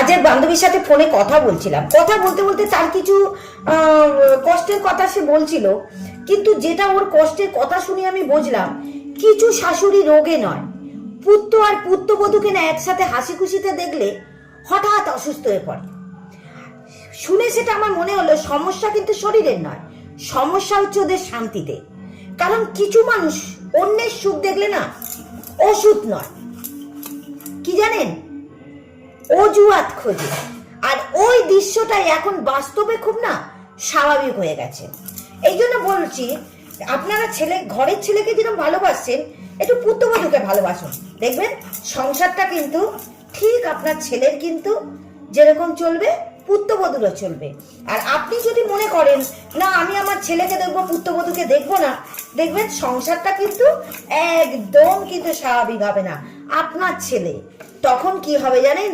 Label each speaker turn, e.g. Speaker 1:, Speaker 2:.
Speaker 1: কাজের বান্ধবীর সাথে ফোনে কথা বলছিলাম, কথা বলতে বলতে তার কিছু কষ্টের কথা সে বলছিল, কিন্তু যেটা ওর কষ্টের কথা শুনে আমি বুঝলাম কিছু শাশুড়ি রোগে নয়, পুত্র আর পুত্রবধূকে না একসাথে হাসি খুশিতে দেখলে হঠাৎ অসুস্থ হয়ে পড়ে। শুনে সেটা আমার মনে হলো সমস্যা কিন্তু শরীরের নয়, সমস্যা হচ্ছে ওদের শান্তিতে। কারণ কিছু মানুষ অন্যের সুখ দেখলে না ওষুধ নয়, কি জানেন, অজুহাত খোঁজে। আর ওই দৃশ্যটাই এখন বাস্তবে খুব না স্বাভাবিক হয়ে গেছে। এই জন্য বলছি আপনারা ঘরের ছেলেকে যেরকম ভালোবাসছেন, একটু পুত্রবধূকে ভালোবাসুন, দেখবেন সংসারটা কিন্তু ঠিক আপনার ছেলের কিন্তু যেরকম চলবে পুত্রবধূরও চলবে। আর আপনি যদি মনে করেন না আমি আমার ছেলেকে দেখবো পুত্রবধূকে দেখবো না, দেখবেন সংসারটা কিন্তু একদম কিন্তু স্বাভাবিক হবে না আপনার ছেলে। তখন কি হবে জানেন?